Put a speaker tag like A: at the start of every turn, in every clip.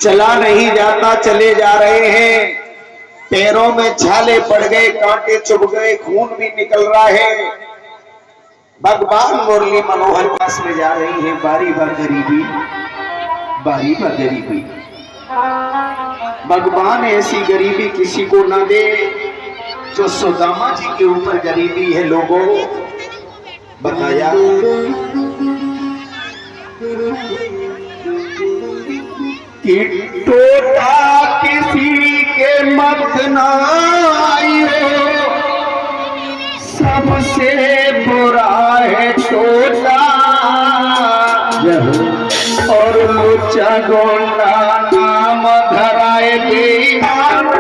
A: चला नहीं जाता, चले जा रहे हैं। पैरों में छाले पड़ गए, कांटे चुभ गए, खून भी निकल रहा है। भगवान मुरली मनोहर पास में जा रही है। बारी बार गरीबी, बारी बार गरीबी। भगवान ऐसी गरीबी किसी को ना दे जो सुदामा जी के ऊपर गरीबी है। लोगों बताया कि टोटा किसी के मत ना आइयो, सबसे बुरा है टोटा और ऊंचा गोंडा नाम धराए बेईमान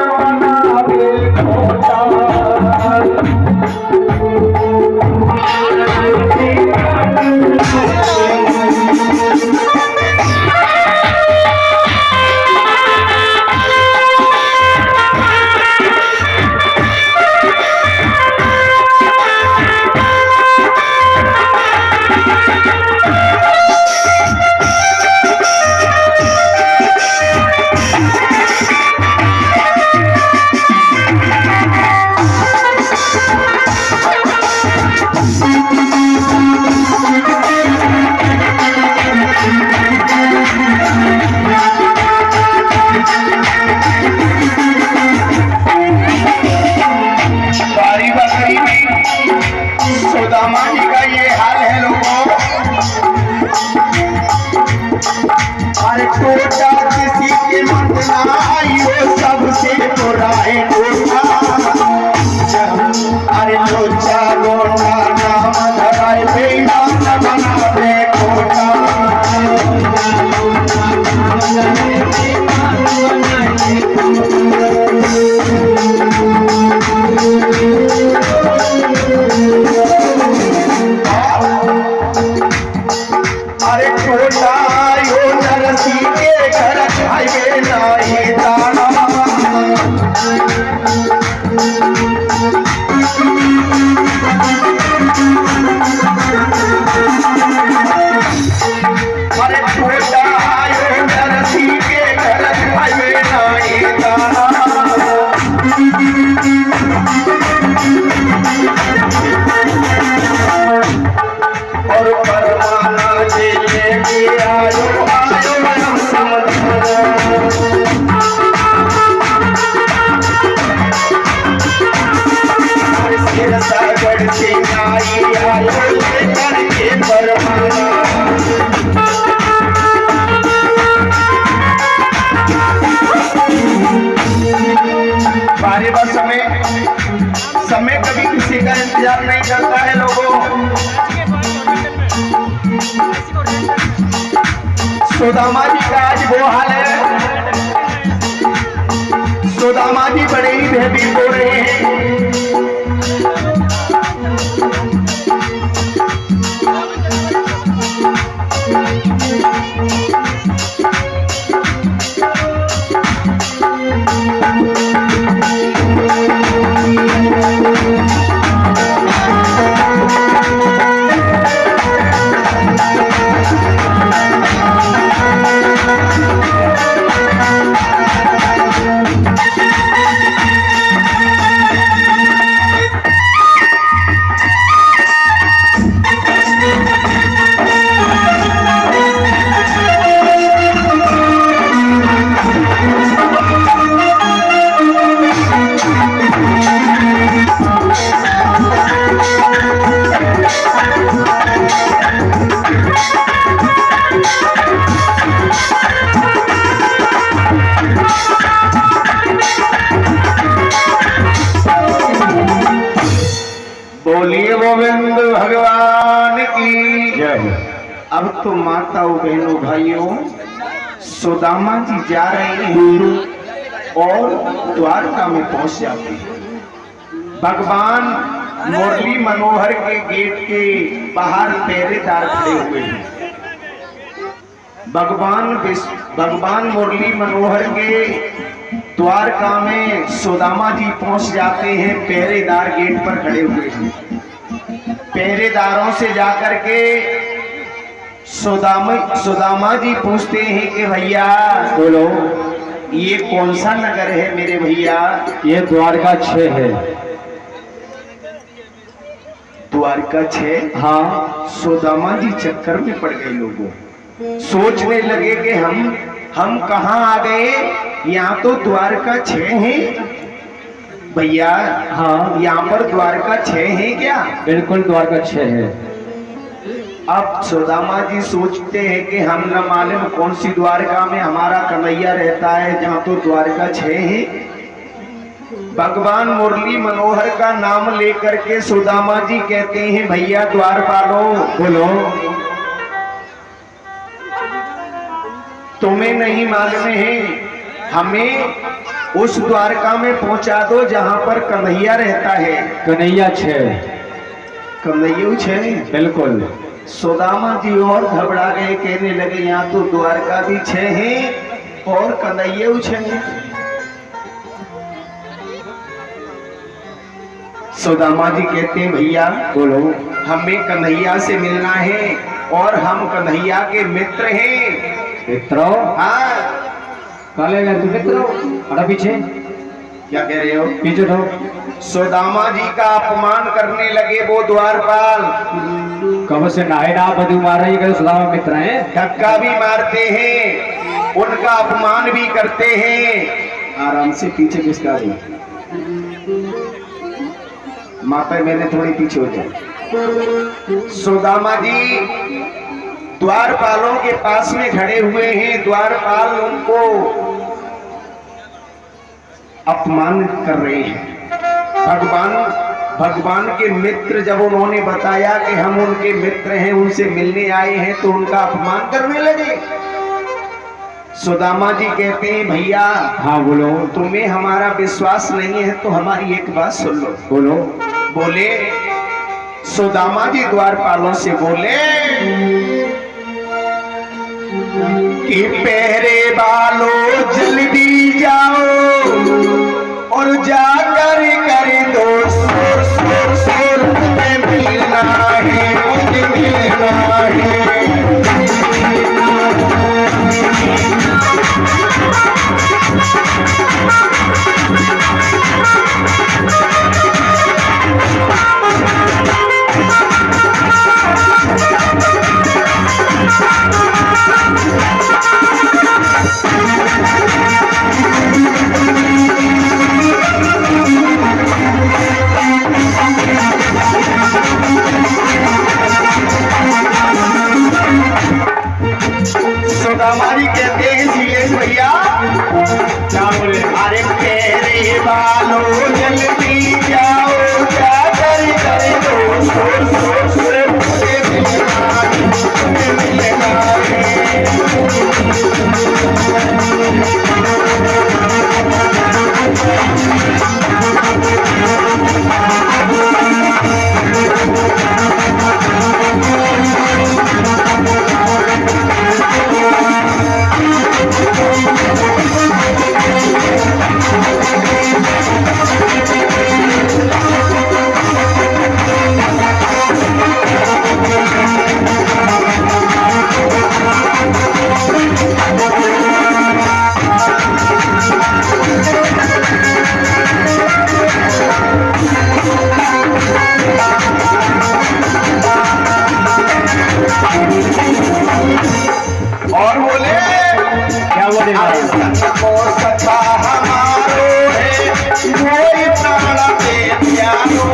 A: समय कभी किसी का इंतजार नहीं करता है। लोगों सुदामा जी का आज वो हाल है। सुदामा जी बड़े ही भयभीत हो रहे हैं। बोलिए गोविंद भगवान की जय। अब तो माताओं बहनों भाइयों सुदामा जी जा रहे हैं और द्वारका में पहुंच जाते हैं। भगवान मुरली मनोहर के गेट के बाहर पहरेदार खड़े हुए हैं। भगवान मुरली मनोहर के द्वारका में सुदामा जी पहुंच जाते हैं। पहरेदार गेट पर खड़े हुए हैं। पहरेदारों से जाकर के सुदामा जी पूछते हैं कि भैया
B: बोलो।
A: ये कौन सा नगर है मेरे भैया?
B: ये द्वारका 6 है।
A: द्वारका 6?
B: हाँ।
A: सुदामा जी चक्कर में पड़ गए, लोगों सोचने लगे कि हम कहाँ आ गए, यहाँ तो द्वारका 6 है भैया।
B: हाँ,
A: यहाँ पर द्वारका 6 है क्या?
B: बिल्कुल द्वारका 6 है।
A: अब सुदामा जी सोचते हैं कि हम न मालूम कौन सी द्वारका में हमारा कन्हैया रहता है, जहाँ तो द्वारका 6 है। भगवान मुरली मनोहर का नाम लेकर के सुदामा जी कहते हैं भैया द्वारपालो,
B: बोलो।
A: तुम्हें नहीं मालूम है, हमें उस द्वारका में पहुंचा दो जहाँ पर कन्हैया रहता है।
B: कन्हैया 6?
A: कन्हैया 6?
B: बिल्कुल।
A: सुदामा जी और घबरा गए, कहने लगे यहाँ तो द्वारका भी 6 है और कन्हैया 6 है। सुदामा जी कहते हैं भैया
B: बोलो।
A: हमें कन्हैया से मिलना है और हम कन्हैया के मित्र हैं।
B: मित्रों?
A: हाँ।
B: काले गए तुम मित्रों? अड़ा पीछे।
A: क्या कह रहे हो?
B: पीछे उठो।
A: सुदामा जी का अपमान करने लगे वो द्वारपाल।
B: कब से नाहे ना बदू मारा, ये कहे सुदामा मित्र हैं।
A: धक्का भी मारते हैं, उनका अपमान भी करते हैं। आराम से पीछे किसका भी माता, मैंने थोड़ी पीछे हो जाए। सुदामा जी द्वारपालों के पास में खड़े हुए हैं, द्वारपाल उनको अपमान कर रहे हैं। भगवान के मित्र जब उन्होंने बताया कि हम उनके मित्र हैं, उनसे मिलने आए हैं, तो उनका अपमान करने लगे। सुदामा जी कहते हैं भैया।
B: हाँ बोलो।
A: तुम्हें हमारा विश्वास नहीं है तो हमारी एक बात सुन लो।
B: बोलो।
A: बोले सुदामा जी द्वारपालों से बोले कि पहरे वालों जल्दी जाओ और जाकर कर दो शोर शोर शोर, मुझे मिलना है, मुझे मिलना है। सुदामा जी कहते हैं सीलेश भैया क्या बोले? अरे तेरे बालों जल्दी जाओ, जाकर कर दो शोर शोर शोर, मुझे मिलना है, मुझे मिलना और बोले
B: क्या बोले?
A: सता हमारो है, कोई प्राण पे प्यारो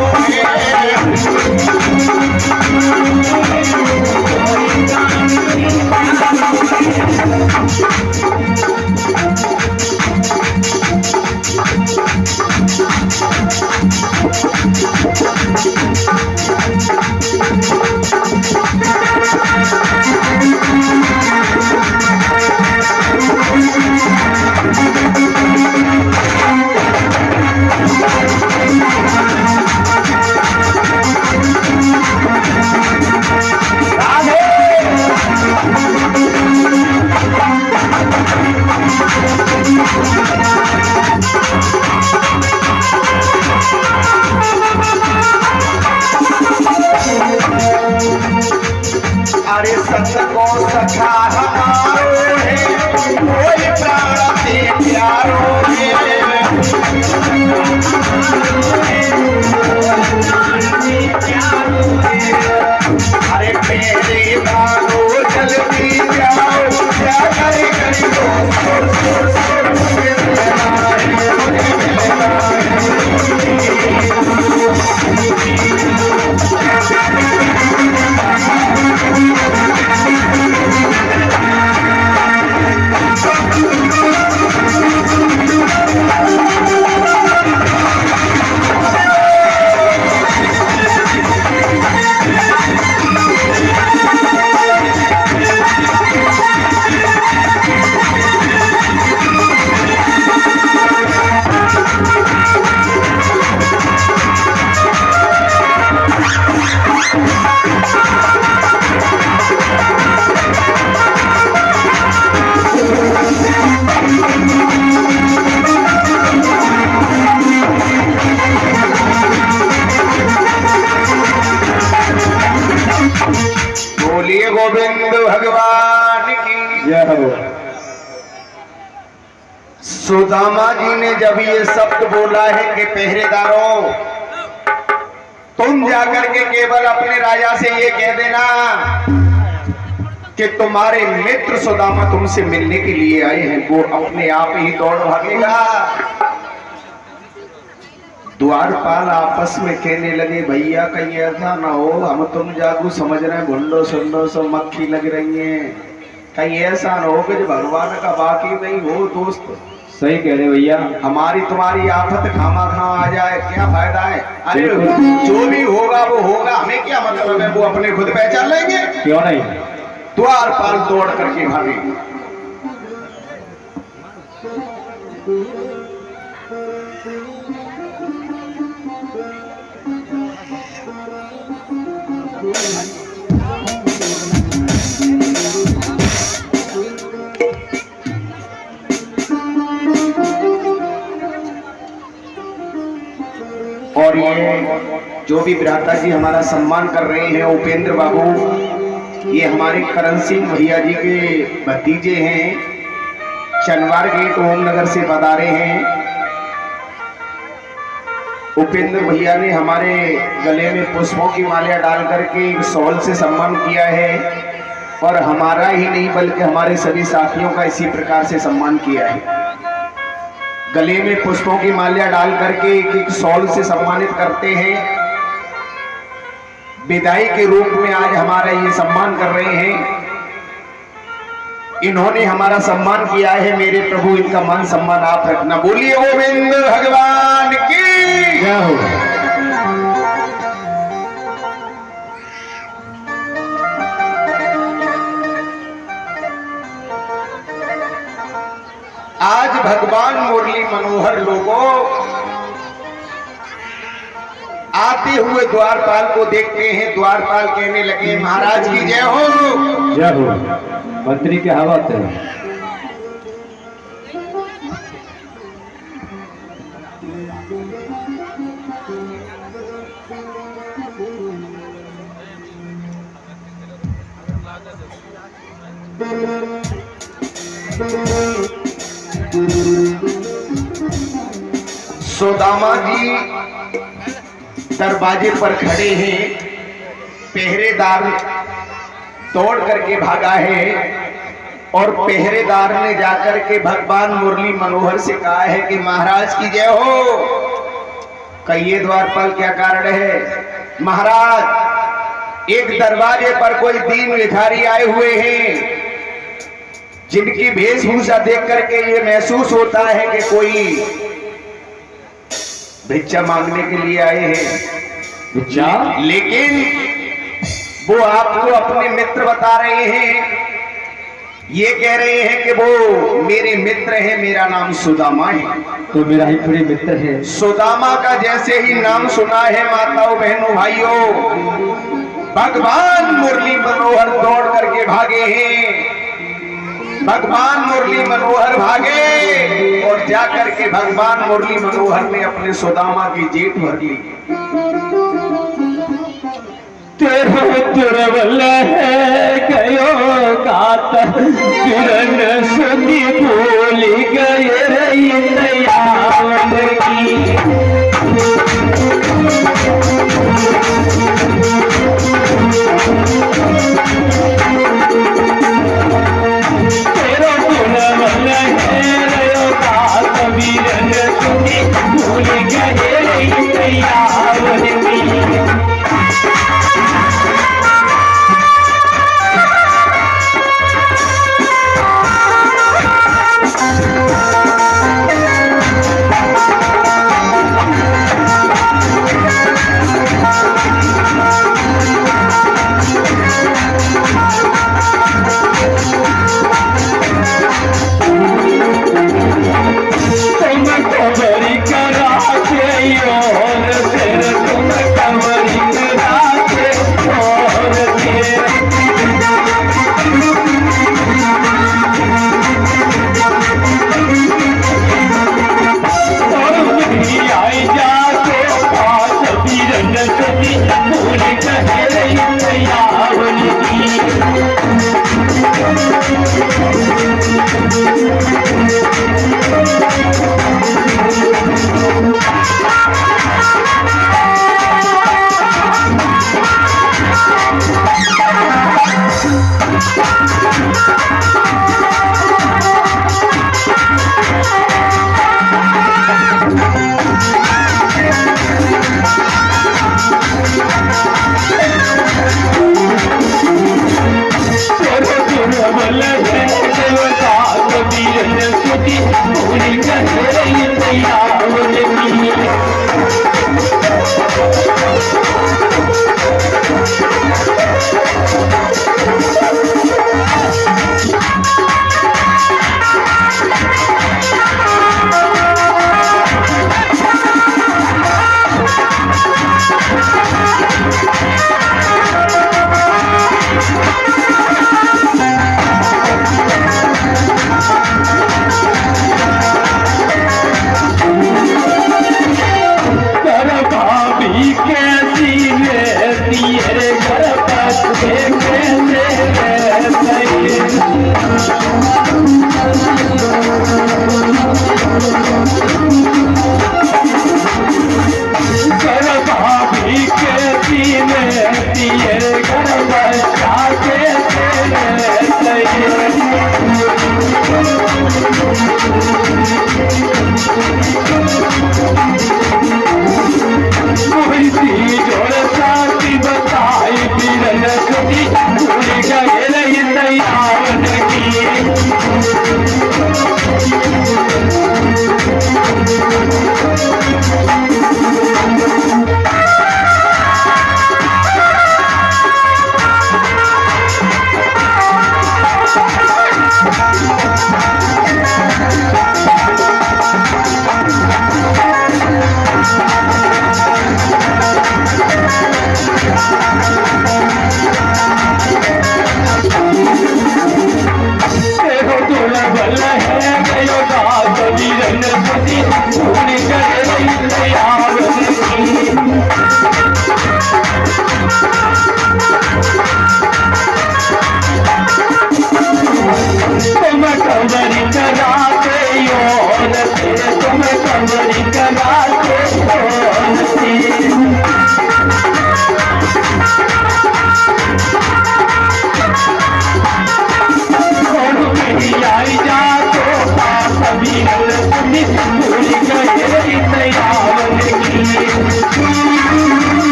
A: सुदामा जी ने जब ये शब्द बोला है कि पहरेदारों, तुम जाकर के केवल अपने राजा से ये कह देना कि तुम्हारे मित्र सुदामा तुमसे मिलने के लिए आए हैं, वो अपने आप ही दौड़ भागेगा। द्वारपाल आपस में कहने लगे, भैया कहीं ऐसा ना हो हम तुम जागू समझ रहे हैं, भुंडो सुंडो सब मक्खी लग रही हैं, कहीं ऐसा ना हो कि जो भगवान का बाकी नहीं हो दोस्त।
B: सही कह रहे भैया,
A: हमारी तुम्हारी आफत खामा खा आ जाए, क्या फायदा है? अरे जो भी होगा वो होगा, हमें क्या मतलब है, वो अपने खुद पहचान लेंगे।
B: क्यों नहीं?
A: द्वारपाल दौड़ करके भागे। और ये जो भी भ्राता जी हमारा सम्मान कर रहे हैं, उपेंद्र बाबू, ये हमारे करण सिंह भैया जी के भतीजे हैं, चनवार गेट ओमनगर से पधारे हैं। उपेंद्र भैया ने हमारे गले में पुष्पों की माला डाल करके एक शॉल से सम्मान किया है, और हमारा ही नहीं बल्कि हमारे सभी साथियों का इसी प्रकार से सम्मान किया है। गले में पुष्पों की माला डाल करके एक एक शॉल से सम्मानित करते हैं। विदाई के रूप में आज हमारा ये सम्मान कर रहे हैं। इन्होंने हमारा सम्मान किया है, मेरे प्रभु इनका मान सम्मान आप रखना। बोलिए गोविंद भगवान की जय हो। आज भगवान मुरली मनोहर लोगों आते हुए द्वारपाल को देखते हैं। द्वारपाल कहने लगे, महाराज की जय हो।
B: जय हो। मंत्री के हवात है।
A: सुदामा जी दरवाजे पर खड़े हैं, पहरेदार दौड़ करके भागा है, और पहरेदार ने जाकर के भगवान मुरली मनोहर से कहा है कि महाराज की जय हो। कहिए द्वारपाल क्या कारण है? महाराज, एक दरवाजे पर कोई दीन भिखारी आए हुए हैं, जिनकी वेशभूषा देख करके ये महसूस होता है कि कोई भिक्षा मांगने के लिए आए हैं।
B: भिक्षा?
A: लेकिन वो आपको अपने मित्र बता रहे हैं, ये कह रहे हैं कि वो मेरे मित्र हैं, मेरा नाम सुदामा है।
B: तो मेरा ही प्रिय मित्र है।
A: सुदामा का जैसे ही नाम सुना है माताओं बहनों भाइयों, भगवान मुरली मनोहर दौड़ करके भागे हैं। भगवान मुरली मनोहर भागे और जाकर के भगवान मुरली मनोहर ने अपने सुदामा की जेब भर ली।
B: तेरो तुरवल है गयो गात किरण सुनी भूल गए रैयावन की। तेरो तुरवल है गयो गात किरण सुनी भूल गए रैयावन की।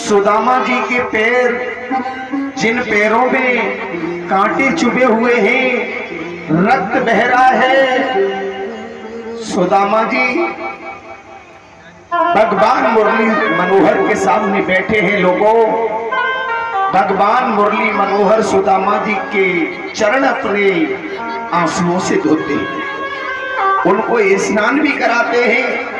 A: सुदामा जी के पैर, जिन पैरों में कांटे चुभे हुए हैं, रक्त बह रहा है, सुदामा जी भगवान मुरली मनोहर के सामने बैठे हैं। लोगों, भगवान मुरली मनोहर सुदामा जी के चरण अपने आंसुओं से धोते हैं, उनको स्नान भी कराते हैं।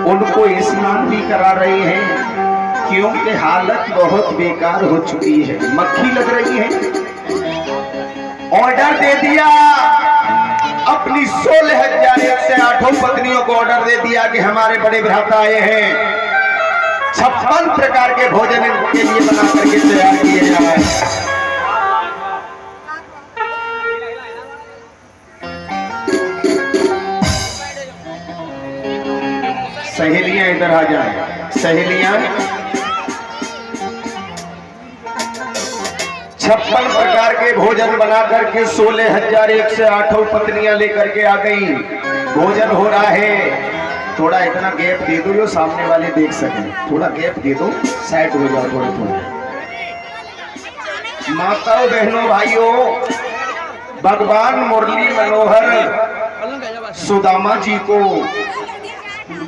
A: उनको स्नान भी करा रहे हैं, क्योंकि हालत बहुत बेकार हो चुकी है, मक्खी लग रही है। ऑर्डर दे दिया, अपनी 16,108 पत्नियों को ऑर्डर दे दिया कि हमारे बड़े भ्राता आए हैं, 56 प्रकार के भोजन इनके लिए बना करके तैयार किए जाए। सहेलियां इधर आ जाए। सहेलियां 56 प्रकार के भोजन बना करके 16,108 पत्नियां लेकर के आ गई। भोजन हो रहा है, थोड़ा इतना गैप दे दो जो सामने वाले देख सके, थोड़ा गैप दे दो, साइड हो जाओ थोड़े थोड़े। माताओं, बहनों, भाइयों, भगवान मुरली मनोहर सुदामा जी को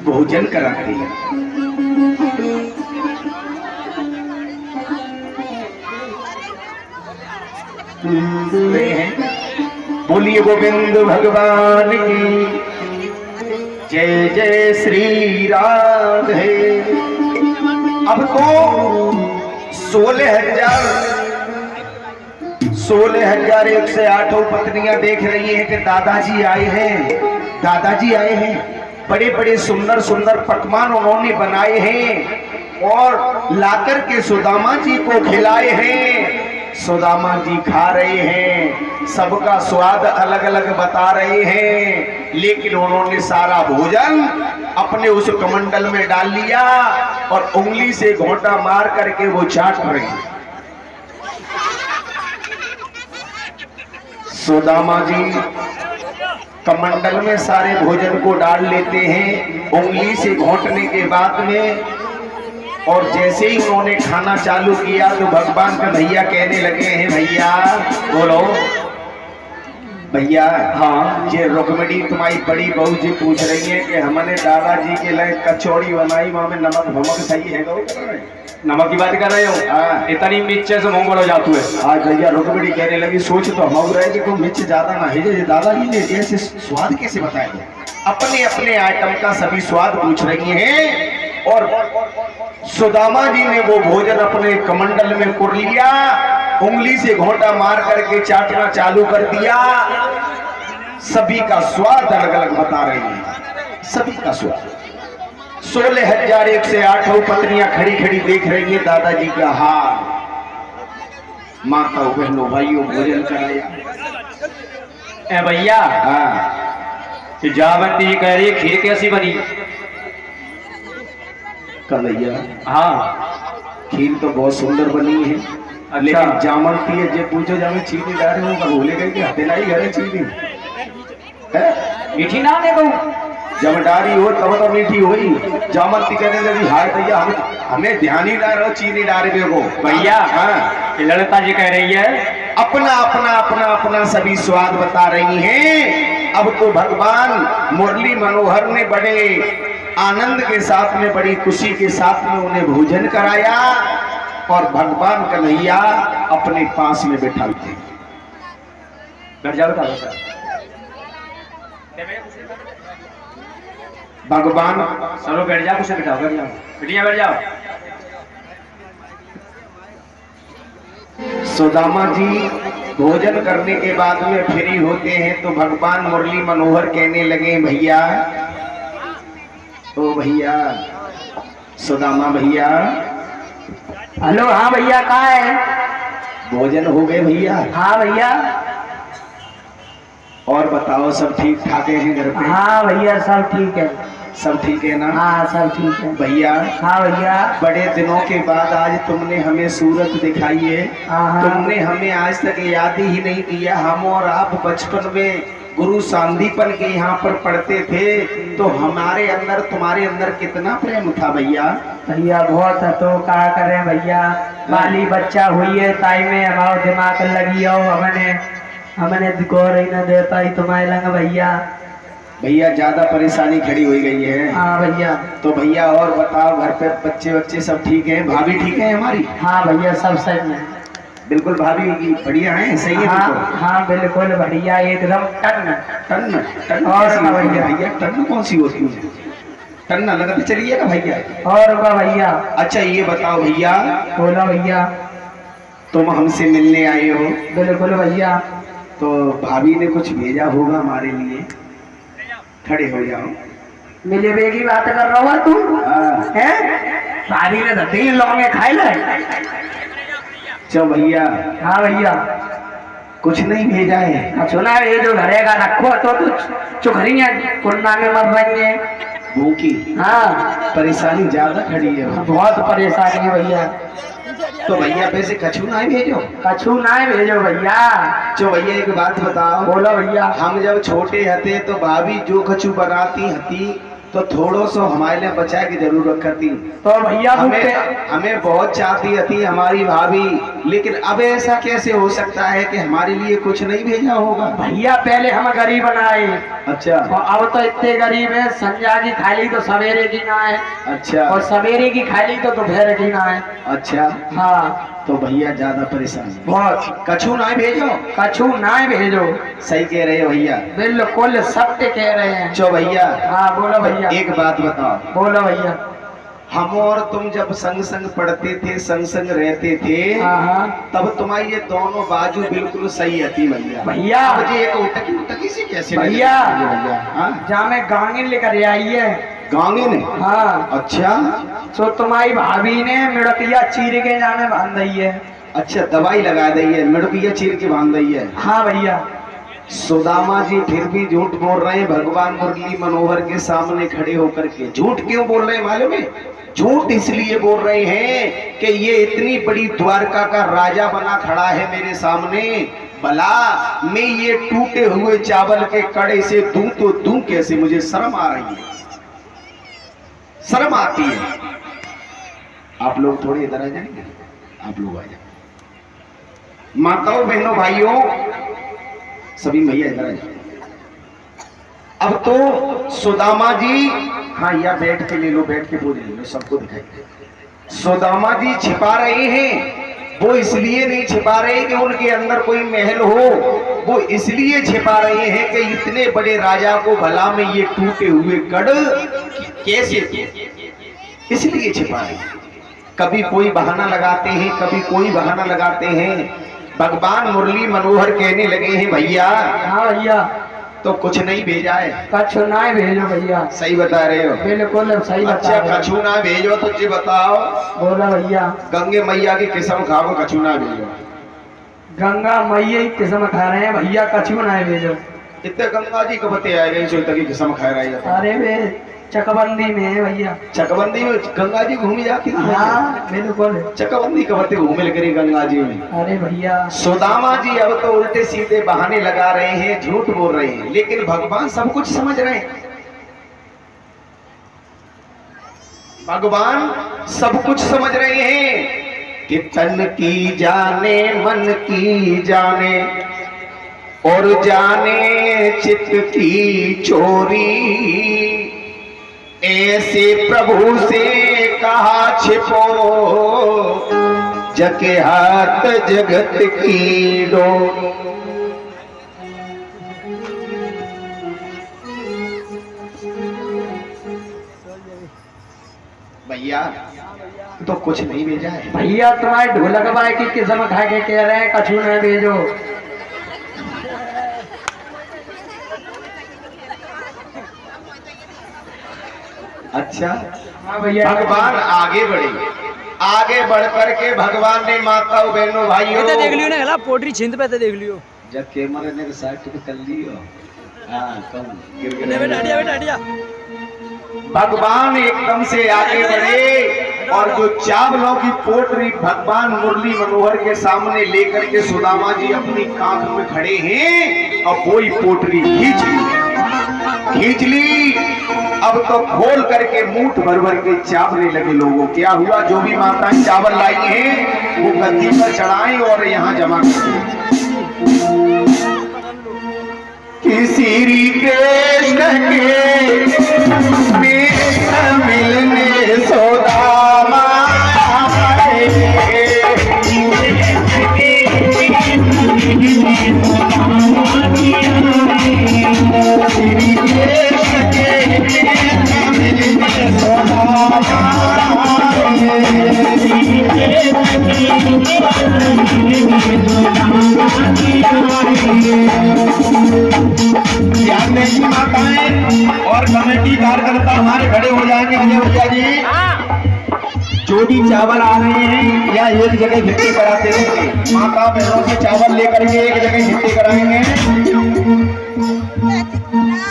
A: भोजन कराते हैं। बोलिए गोविंद भगवान की जय, जय श्री राधे। अब तो 16,108 पत्नियां देख रही हैं कि दादाजी आए हैं, दादाजी आए हैं। बड़े बड़े सुंदर सुंदर पकवान उन्होंने बनाए हैं और लाकर के सुदामा जी को खिलाए हैं। सुदामा जी खा रहे हैं, सबका स्वाद अलग अलग बता रहे हैं, लेकिन उन्होंने सारा भोजन अपने उस कमंडल में डाल लिया और उंगली से घोंटा मार करके वो चाट रहे हैं। सुदामा जी कमंडल में सारे भोजन को डाल लेते हैं उंगली से घोंटने के बाद में, और जैसे ही उन्होंने खाना चालू किया तो भगवान का भैया कहने लगे हैं, भैया बोलो भैया। हाँ, ये रुक्मिणी तुम्हारी बड़ी बहू जी पूछ रही है कि हमने दादाजी के लिए कचौड़ी बनाई, वहां में नमक भमक सही है?
B: नमक की बात कर रहे हो?
A: हाँ,
B: इतनी मिर्च से मुंह बोलो जातू है।
A: आज भैया रुक्मिणी कहने लगी, सोच तो हम रहे कि तुम मिर्च ज्यादा ना है, जैसे दादाजी ने ऐसे स्वाद कैसे बताया? अपने अपने आइटम का सभी स्वाद पूछ रही हैं और सुदामा जी ने वो भोजन अपने कमंडल में कुर लिया, उंगली से घोंटा मार करके चाटना चालू कर दिया। सभी का स्वाद अलग अलग बता रही है, सभी का स्वाद। 16,108 पत्नियां खड़ी खड़ी देख रही है दादाजी का हाल। माताओं बहनों भाइयों भोजन कराया।
B: ए भैया,
A: हाँ
B: जावंती जी कह रही है खीर कैसी बनी?
A: कन्हैया
B: हाँ
A: खीर तो बहुत सुंदर बनी है, लेकिन जामंती है जे पूछो जामे चीनी डाले हो कब भूले गए कि हते लाई घरे चीनी है
B: मीठी ना देखो।
A: जब डारी हो तब तो मीठी हुई। जामंती कहने लगी हाय भैया हमें ध्यान ही ना रहो चीनी डाले देखो
B: भैया।
A: हाँ
B: ये लड़का जी कह रही है
A: अपना अपना अपना अपना सभी स्वाद बता रही हैं। अब तो भगवान मुरली मनोहर ने बड़े आनंद के साथ में बड़ी खुशी के साथ में उन्हें भोजन कराया और भगवान कन्हैया अपने पास में बैठा थे।
B: बैठ जाओ बेटा।
A: भगवान
B: चलो बैठ जाओ, कुछ बैठाओ, बैठ जाओ बेटिया बैठ जाओ।
A: सुदामा जी भोजन करने के बाद में फ्री होते हैं तो भगवान मुरली मनोहर कहने लगे भैया ओ भैया सुदामा भैया।
C: हेलो, हाँ भैया कहाँ है?
A: भोजन हो गए भैया?
C: हाँ भैया।
A: और बताओ सब ठीक ठाक है घर पे?
C: हाँ भैया सब ठीक है।
A: सब ठीक है ना?
C: हाँ सब ठीक है
A: भैया।
C: हाँ भैया।
A: बड़े दिनों के बाद आज तुमने हमें सूरत दिखाई है।
C: हाँ।
A: तुमने हमें आज तक याद ही नहीं किया। हम और आप बचपन में गुरु सांदीपन के यहाँ पर पढ़ते थे तो हमारे अंदर तुम्हारे अंदर कितना प्रेम था भैया।
C: भैया बहुत है तो क्या करें भैया, वाली बच्चा हुई है ताई में हमारा दिमाग लगी हो, हमने गौर ही न दे पाई तुम्हारे लंग भैया।
A: भैया ज्यादा परेशानी खड़ी हो गई है।
C: हाँ भैया।
A: तो भैया और बताओ घर पे बच्चे बच्चे सब ठीक हैं? भाभी ठीक है हमारी?
C: हाँ भैया सब सही में
A: बिल्कुल। भाभी की बढ़िया है? सही है?
C: हाँ हाँ बिल्कुल बढ़िया एकदम टन
A: टन टन।
C: और
A: भैया टन कौन सी होती है? टन लगाते चलिएगा भैया।
C: और भैया।
A: अच्छा ये बताओ भैया,
C: बोलो भैया।
A: तुम हमसे मिलने आए हो?
C: बिल्कुल भैया।
A: तो भाभी ने कुछ भेजा होगा हमारे लिए। खड़े हो जाओ।
C: मिले बे की बात कर रहा तू
A: हाँ।
C: हैं? भाभी ने 3 लौंगे खाए ले।
A: चलो भैया।
C: हाँ भैया।
A: कुछ नहीं भेजा है?
C: सुना है ये जो घरे का रखो तो चुखरियाँ कुन्ना में मर रही है।
A: भूखी?
C: हाँ
A: परेशानी ज्यादा खड़ी है।
C: बहुत परेशानी है भैया।
A: तो भैया वैसे कछू ना भेजो?
C: कछू ना भेजो भैया।
A: जो भैया एक बात बताओ।
C: बोलो भैया।
A: हम जब छोटे हते तो भाभी जो कछू बनाती हती तो थोड़ो सो हमारे लिए बचा के जरूर रखती।
C: तो भैया
A: हमें बहुत चाहती थी हमारी भाभी, लेकिन अब ऐसा कैसे हो सकता है कि हमारे लिए कुछ नहीं भेजा होगा?
C: भैया पहले हम गरीब बनाए।
A: अच्छा।
C: और अब तो इतने गरीब है, संध्या की खाली तो सवेरे की ना है।
A: अच्छा।
C: और सवेरे की खाली तो दोपहर की ना है।
A: अच्छा।
C: हाँ
A: तो भैया ज्यादा परेशान
C: बहुत।
A: कछू ना भेजो?
C: कछू ना भेजो।
A: सही कह रहे हो भैया।
C: बिल्कुल सत्य कह रहे हैं।
A: चो भैया।
C: हाँ बोलो भैया।
A: एक बात बताओ।
C: बोलो भैया।
A: हम और तुम जब संग संग पढ़ते थे, संग संग रहते थे,
C: हाँ
A: तब तुम्हारी ये दोनों बाजू बिल्कुल सही थी भैया।
C: भैया
A: मुझे एक उटकी उटकी सी कैसे
C: भैया।
A: हाँ?
C: जहाँ मैं गांगी लेकर आई है।
A: गांगी ने?
C: हाँ।
A: अच्छा।
C: तो तुम्हारी भाभी ने मिड़किया चीर के जामे बांध दी है।
A: अच्छा दवाई लगा दी है, मिड़किया चीर के बांध दी है।
C: हाँ भैया।
A: सुदामा जी फिर भी झूठ बोल रहे हैं भगवान मुरली मनोहर के सामने खड़े होकर के। झूठ क्यों बोल रहे हैं मालूम है? झूठ इसलिए बोल रहे हैं कि ये इतनी बड़ी द्वारका का राजा बना खड़ा है मेरे सामने, भला मैं ये टूटे हुए चावल के कड़े से दूं तो दूं कैसे? मुझे शर्म आ रही है, शर्म आती है। आप लोग थोड़े इधर आ जाएंगे, आप लोग आ जाए। माताओं बहनों भाइयों सभी भैया इधर आ जाए। अब तो सुदामा जी, हाँ या बैठ के ले लो, बैठ के बोल ले लो, सबको दिखाई। सुदामा जी छिपा रहे हैं, वो इसलिए नहीं छिपा रहे कि उनके अंदर कोई महल हो, वो इसलिए छिपा रहे हैं कि इतने बड़े राजा को भला में ये टूटे हुए कड़ कैसे, इसलिए छिपा रहे हैं। कभी कोई बहाना लगाते हैं, कभी कोई बहाना लगाते हैं। भगवान मुरली मनोहर कहने लगे हैं भैया
C: हाँ भैया
A: तो कुछ नहीं भेजा है।
C: कछु ना भेजो भैया।
A: सही बता रहे हो?
C: बिल्कुल सही बता
A: अच्छा
C: रहे हो।
A: कछु ना भेजो तो जी बताओ,
C: बोला भैया
A: गंगे मैया की किस्म खाओ, कछु ना भेजो।
C: गंगा मैया की किस्म खा रहे हैं भैया, कछु ना भेजो।
A: इतने गंगा जी को बते आए गए सोचता की किस्म खा रही है।
C: अरे वे चकबंदी में है भैया।
A: चकबंदी में गंगा जी घूमी जाती है।
C: हाँ बिल्कुल।
A: चकबंदी का बते घूमे लगे गंगा जी में।
C: अरे भैया
A: सुदामा जी अब तो उल्टे सीधे बहाने लगा रहे हैं, झूठ बोल रहे हैं, लेकिन भगवान सब कुछ समझ रहे हैं। भगवान सब कुछ समझ रहे हैं कि तन की जाने मन की जाने और जाने चित्त की चोरी। ऐसे प्रभु से कहा छिपो जके हाथ जगत की डोर। भैया तो कुछ नहीं भेजा है।
C: भैया तुम्हारे ढोलक बाई की किस्म खा के कह रहे हैं कछु ना भेजो।
A: अच्छा
C: हाँ भैया
A: भगवान आगे बढ़े, आगे बढ़ करके भगवान ने माता बहनों भाइयों
D: देख लियो ना पोटरी छिंद पे देख लियो
A: जब कैमरे ने साइड पे कर लियो। हाँ कम गिर गिर
D: बेटा
A: भगवान एकदम से आगे बढ़े और जो चावलों की पोटरी भगवान मुरली मनोहर के सामने लेकर के सुदामा जी अपनी कांख में खड़े हैं और वो ही पोटरी खींच ली। अब तो खोल करके मूठ भर भर के चावले लगे लोगों। क्या हुआ, जो भी माताएं चावल लाई हैं वो गद्दी पर चढ़ाएं और यहाँ जमा कर श्री कृष्ण के मिलने सुदामा और कमेटी कार्यकर्ता हमारे खड़े हो जाएंगे। अजय भैया जी जो भी चावल आ रहे हैं या एक जगह इकट्ठे कराते रहेंगे, माता बहनों से चावल लेकर के एक जगह इकट्ठे कराएंगे।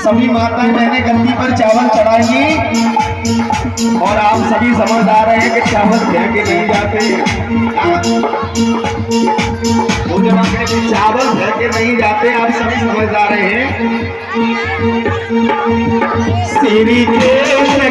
A: सभी माताएं बहनें गद्दी पर चावल चढ़ाएंगी और आप सभी समझदार हैं कि चावल फेंके नहीं जाते। चावल फेंके नहीं जाते, आप सभी समझदार हैं। श्री कृष्ण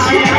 C: Yeah.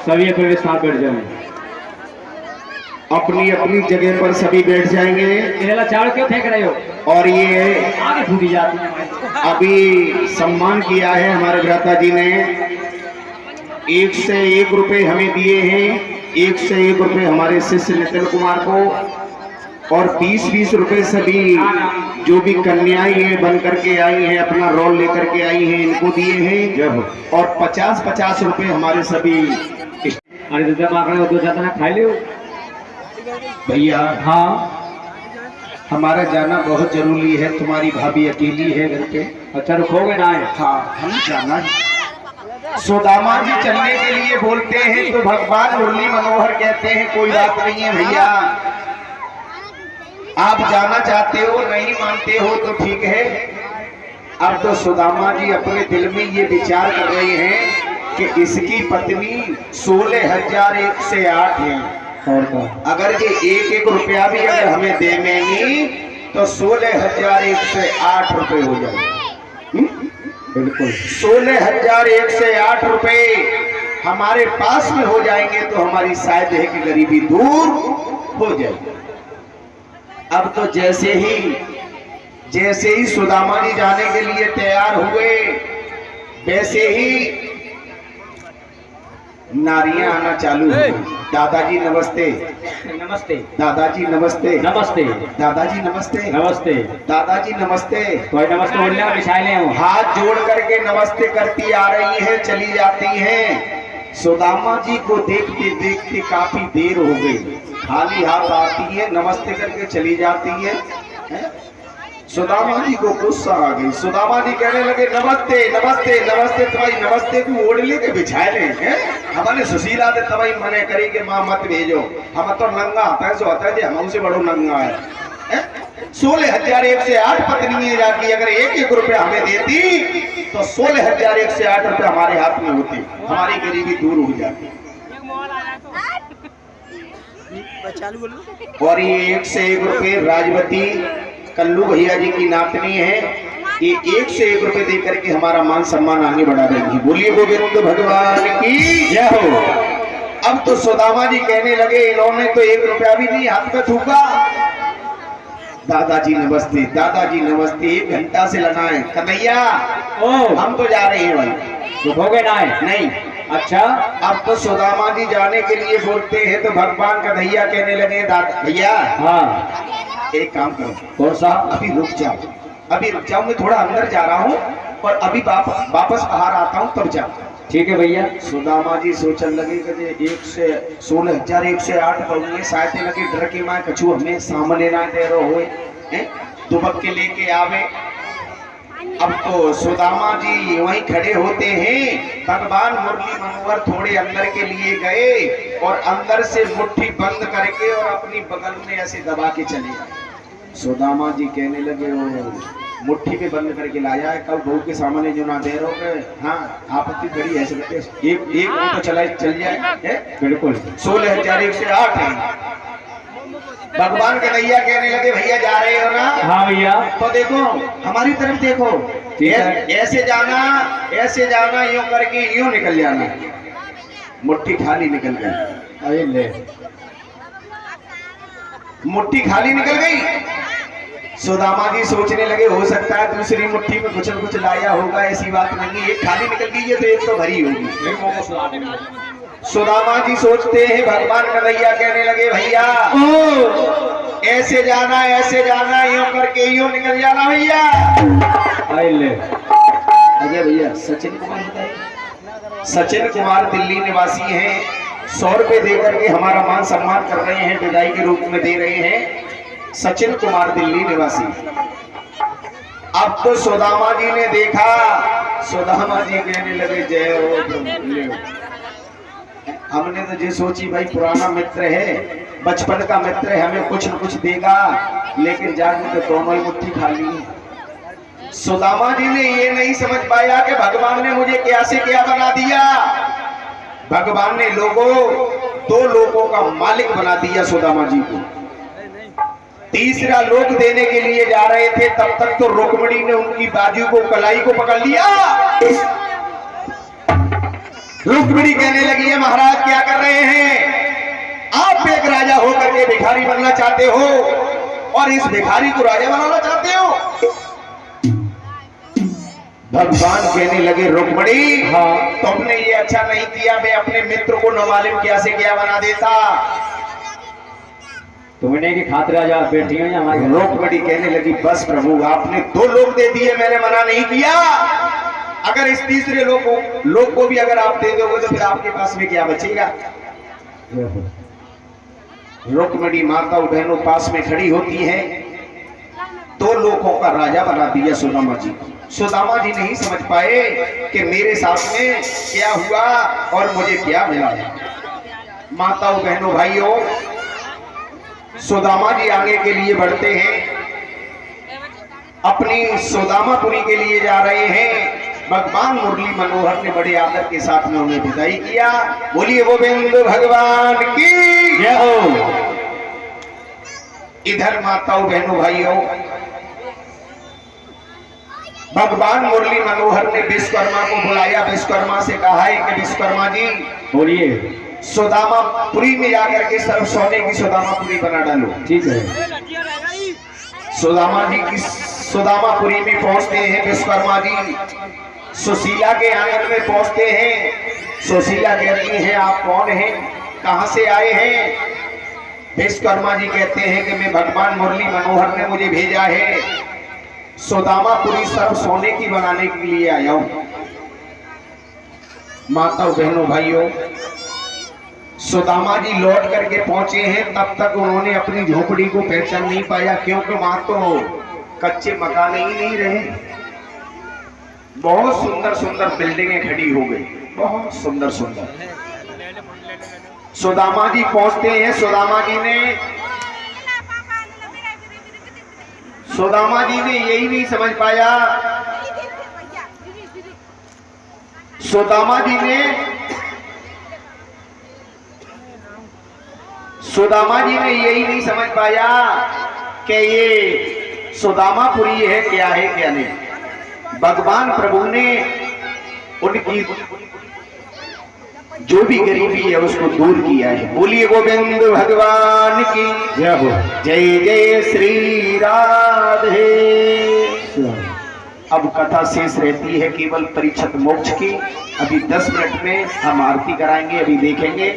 B: सभी अपने साथ बैठ जाएं।
A: अपनी अपनी जगह पर सभी बैठ जाएंगे।
B: इन्हें चावल क्यों फेंक रहे हो?
A: और ये
B: आगे फूटी जाती है।
A: अभी सम्मान किया है हमारे भ्राता जी ने, 1 से 1 रुपए हमें दिए हैं, 1 से 1 रुपए हमारे शिष्य नितिन कुमार को, और 20-20 रुपए सभी जो भी कन्याएं हैं बन करके आई हैं, अपना रोल लेकर के आई हैं, इनको दिए हैं। और 50-50 रुपए हमारे सभी।
B: अरे दो जाता ना खाई लो
A: भैया।
B: हाँ,
A: हमारा जाना बहुत जरूरी है, तुम्हारी भाभी अकेली है घर पे।
B: अच्छा रुकोगे ना?
A: हाँ, हम जाना है। सुदामा जी चलने के लिए बोलते हैं तो भगवान मुरली मनोहर कहते हैं कोई बात नहीं है भैया, आप जाना चाहते हो, नहीं मानते हो तो ठीक है। अब तो सुदामा जी अपने दिल में ये विचार कर रहे हैं कि इसकी पत्नी 16,001 है,
B: और
A: अगर ये 1-1 रुपया भी अगर हमें देंगी तो 16,001 रुपए हो जाएंगे।
B: बिल्कुल
A: 16,001 रुपए हमारे पास में हो जाएंगे तो हमारी शायद है कि गरीबी दूर हो जाएगी। अब तो जैसे ही सुदामा जी जाने के लिए तैयार हुए, वैसे ही नारियां आना चालू हो गई। दादाजी नमस्ते।
B: नमस्ते।
A: दादाजी नमस्ते।
B: नमस्ते।
A: दादाजी नमस्ते।
B: नमस्ते।
A: दादाजी नमस्ते।
B: कोई नमस्ते बोलने का बिछाए ले हूँ।
A: हाथ जोड़ करके नमस्ते करती आ रही है, चली जाती हैं। सुदामा जी को देखते देखते काफी देर हो गई, खाली हाथ आती है, नमस्ते करके चली जाती है। सुदामा जी को गुस्सा आ गई। सुदामा जी कहने लगे नमस्ते नमस्ते नमस्ते, तुम्हारी नमस्ते को ओढ़ लेके बिछाए ले हैं। हमारे सुशीला दे तबाई मने करी के माँ मत भेजो, हम तो नंगा है जो होता है हम से बड़ो नंगा है। 16,108 पत्नी जाती, अगर 1-1 रुपया हमें देती तो 16,108 रुपया हमारे हाथ में होते, हमारी गरीबी दूर हो जाती। और ये 1 से 1 रुपये राजवती कल्लू भैया जी की नातनी है, ये 1 से 1 रुपये देकर के हमारा मान सम्मान आगे बढ़ा देंगी। बोलिए गोविंद भगवान की जय हो। अब तो सुदामा जी कहने लगे इन्होंने तो 1 रुपया भी नहीं हाथ में थूका। दादाजी नमस्ते, दादाजी नमस्ते, 1 घंटा से लगाए कन्हैया हम तो जा रहे हैं भाई।
B: हो गए ना है?
A: नहीं।
B: अच्छा।
A: अब तो सुदामा जी जाने के लिए बोलते हैं तो भगवान कन्हैया कहने लगे दादा भैया
B: हाँ
A: एक काम करो।
B: कौन सा?
A: अभी रुक जाओ, अभी रुक जाओ, मैं थोड़ा अंदर जा रहा हूँ और अभी वापस बाहर आता हूँ तब जाऊँ।
B: ठीक है भैया।
A: सुदामा जी सोचने लगे कि 1 से 16,108 पड़ेंगे, शायद लगे डर के माँ कछू हमें सामने ना दे रहे हो दुबक के लेके आवे। अब तो सुदामा जी वहीं खड़े होते हैं, भगवान मुरली मनोहर थोड़े अंदर के लिए गए और अंदर से मुट्ठी बंद करके और अपनी बगल में ऐसे दबा के चले आए। सुदामा जी कहने लगे वो मुट्ठी पे बंद करके लाया है, कल बहू के सामने जो ना दे रहे हो। हाँ आपत्ति बड़ी है सकते एक तो चल जाए।
B: बिल्कुल
A: 16,108 है। भगवान कन्हैया कहने लगे भैया जा रहे हो ना?
B: हाँ भैया।
A: तो देखो हमारी तरफ देखो, ऐसे जाना यूं करके यूं निकल जाना। मुट्ठी खाली निकल गई।
B: अरे ले,
A: मुट्ठी खाली निकल गई। सुदामा जी सोचने लगे हो सकता है दूसरी मुट्ठी में कुछ न कुछ लाया होगा, ऐसी बात नहीं, एक खाली निकल गई है तो एक तो भरी होगी। सुदामा जी सोचते हैं, भगवान कन्हैया कहने लगे भैया ऐसे जाना यूं करके यूं निकल जाना भैया। अजय भैया सचिन कुमार बताइए। सचिन कुमार दिल्ली निवासी हैं, 100 रुपए दे करके हमारा मान सम्मान कर रहे हैं, विदाई के रूप में दे रहे हैं। सचिन कुमार दिल्ली निवासी। अब तो सुदामा जी ने देखा, सुदामा जी कहने लगे जय हो। हमने तो ये सोची भाई पुराना मित्र है, बचपन का मित्र है, हमें कुछ न कुछ देगा, लेकिन जाके तो दोनों ही मुट्ठी खाली है। सुदामा जी ने ये नहीं समझ पाया कि भगवान ने मुझे क्या से क्या बना दिया। भगवान ने 2 लोगों का मालिक बना दिया सुदामा जी को। तीसरा लोक देने के लिए जा रहे थे, तब तक तो रुक्मिणी ने उनकी बाजू को कलाई को पकड़ लिया। रुक्मिणी कहने लगी है महाराज क्या कर रहे हैं? आप एक राजा होकर के भिखारी बनना चाहते हो और इस भिखारी को राजा बनाना चाहते हो? भगवान कहने लगे रुक्मिणी हाँ तुमने ये अच्छा नहीं किया, मैं अपने मित्र को न मालूम क्या से क्या बना देता।
B: तुमने की खातिर राजा बैठी हो या हमारे?
A: रुक्मिणी कहने लगी बस प्रभु आपने 2 लोग दे दिए, मैंने मना नहीं किया। अगर इस तीसरे लोग को भी अगर आप दे दोगे तो फिर आपके पास में क्या बचेगा? रुक्मिणी माताओं बहनों पास में खड़ी होती है, 2 लोगों का राजा बना दिया सुदामा जी को। सुदामा जी नहीं समझ पाए कि मेरे साथ में क्या हुआ और मुझे क्या मिला है। माताओं बहनों भाइयों, सुदामा जी आगे के लिए बढ़ते हैं, अपनी सुदामापुरी के लिए जा रहे हैं। भगवान मुरली मनोहर ने बड़े आदर के साथ में उन्हें विदाई किया। बोलिए गोविंद भगवान की जय हो। इधर माताओं बहनों भाइयों भगवान मुरली मनोहर ने विश्वकर्मा को बुलाया, विश्वकर्मा से कहा है कि विश्वकर्मा जी
B: बोलिए।
A: सुदामापुरी में जाकर के सर्व सोने की सुदामापुरी बना डालो।
B: ठीक है।
A: सुदामा जी की सुदामापुरी में पहुंचते हैं विश्वकर्मा जी, सुशीला के आंगन में पहुंचते हैं। सुशीला कहती है आप कौन हैं, कहां से आए हैं? विश्वकर्मा जी कहते हैं कि मैं भगवान मुरली मनोहर ने मुझे भेजा है, सुदामापुरी सर्व सोने की बनाने के लिए आया हूं। माताओं बहनों भाइयों, सुदामा जी लौट करके पहुंचे हैं, तब तक उन्होंने अपनी झोपड़ी को पहचान नहीं पाया, क्योंकि वहां तो कच्चे मकान ही नहीं रहे। बहुत सुंदर सुंदर बिल्डिंगें खड़ी हो गई, बहुत सुंदर सुंदर। सुदामा जी पहुंचते हैं। सुदामा जी ने यही नहीं समझ पाया, सुदामा जी ने यही नहीं समझ पाया कि ये सुदामापुरी है क्या है क्या नहीं। भगवान प्रभु ने उनकी जो भी गरीबी है उसको दूर किया है। बोलिए गोविंद भगवान की
B: जय हो।
A: जय जय श्री राधे। अब कथा शेष रहती है केवल परीक्षित मोक्ष की। अभी 10 मिनट में हम आरती कराएंगे, अभी देखेंगे।